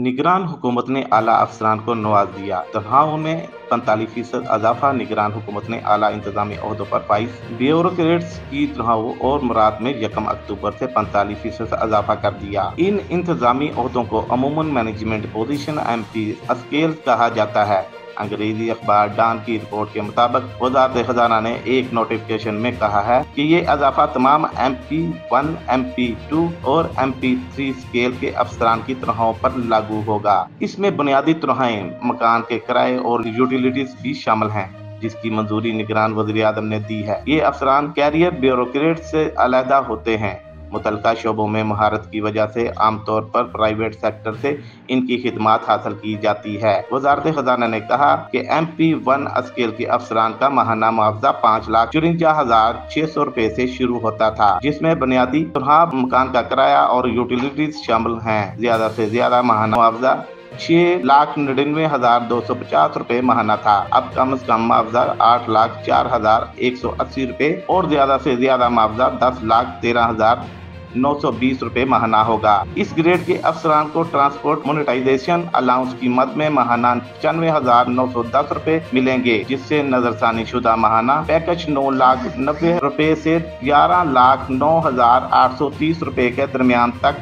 निगरान हुकूमत ने आला अफसरान को नवाज दिया। तनख्वाहों में 45% इजाफा। निगरान हुकूमत ने आला इंतजामी ओहदों पर फाइज ब्यूरोक्रेट्स की तनख्वाहों और मुराद में 1 अक्टूबर से 45% इजाफा कर दिया। इन इंतजामी ओहदों को अमूमन मैनेजमेंट पोजीशन MP स्केल कहा जाता है। अंग्रेजी अखबार डॉन की रिपोर्ट के मुताबिक वज़ारत खजाना ने एक नोटिफिकेशन में कहा है कि ये इजाफा तमाम MP1, MP2 और MP3 स्केल के अफसरान की तनख्वाहों पर लागू होगा। इसमें बुनियादी तनख्वाहें, मकान के किराए और यूटिलिटीज भी शामिल हैं, जिसकी मंजूरी निगरान वज़ीर-ए-आज़म ने दी है। ये अफसरान कैरियर ब्यूरोक्रेट से अलहदा होते हैं। मुतल्लिका शोबों में महारत की वजह से आमतौर पर प्राइवेट सेक्टर से इनकी खिदमात हासिल की जाती है। वज़ारत खजाना ने कहा कि MP1 स्केल के अफसरान का माहाना मुआवजा 5,54,600 रुपए से शुरू होता था, जिसमें बुनियादी तनख्वाह, मकान का किराया और यूटिलिटीज शामिल हैं। ज्यादा से ज्यादा माहाना मुआवजा 6,99,250 रुपए माहाना था। अब कम से कम मुआवजा 8,04,180 रुपए और ज्यादा से ज्यादा मुआवजा 10,13,920 रुपए माहाना होगा। इस ग्रेड के अफसरान को ट्रांसपोर्ट मोनेटाइजेशन अलाउंस की मद में माहाना 95,910 रुपए मिलेंगे, जिससे नजरसानी शुदा माहाना पैकेज 9,90,000 रुपए से 11,09,830 रुपए के दरमियान तक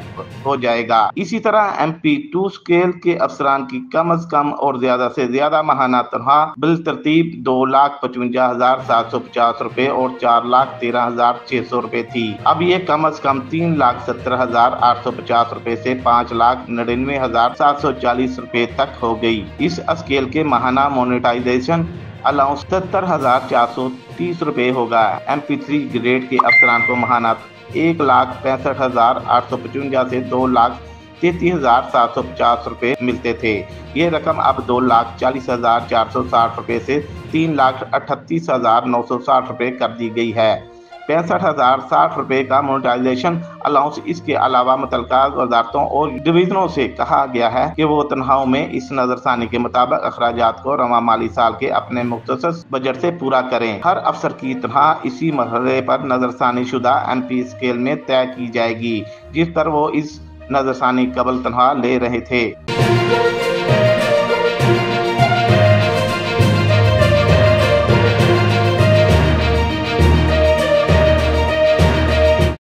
हो जाएगा। इसी तरह MP2 स्केल के अफसरान की कम से कम और ज्यादा से ज्यादा माहाना तनख्वाह बिलतरतीब 2,55,750 रुपए और 4,13,600 रुपए थी। अब ये कम से कम 3,70,850 रुपए से 5,99,740 रुपए तक हो गई। इस स्केल के माहाना मोनेटाइजेशन अलाउंस 77,430 रुपए होगा। MP3 ग्रेड के अफसरान को माहाना 1,65,855 से 2,33,750 रुपए मिलते थे। ये रकम अब 2,40,460 रुपए से 3,38,960 रुपए कर दी गई है। 65,060 रुपए का मोनेटाइजेशन अलाउंस। इसके अलावा मुतल्लिका वजारतों और डिवीजनों से कहा गया है कि वो तनख्वाहों में इस नजरसानी के मुताबिक अखराजात को रवा माली साल के अपने मुख्तसस बजट से पूरा करें। हर अफसर की तनख्वाह इसी मरहले पर नजरसानी शुदा MP स्केल में तय की जाएगी, जिस पर वो इस नजरसानी कबल तनख्वाह ले रहे थे।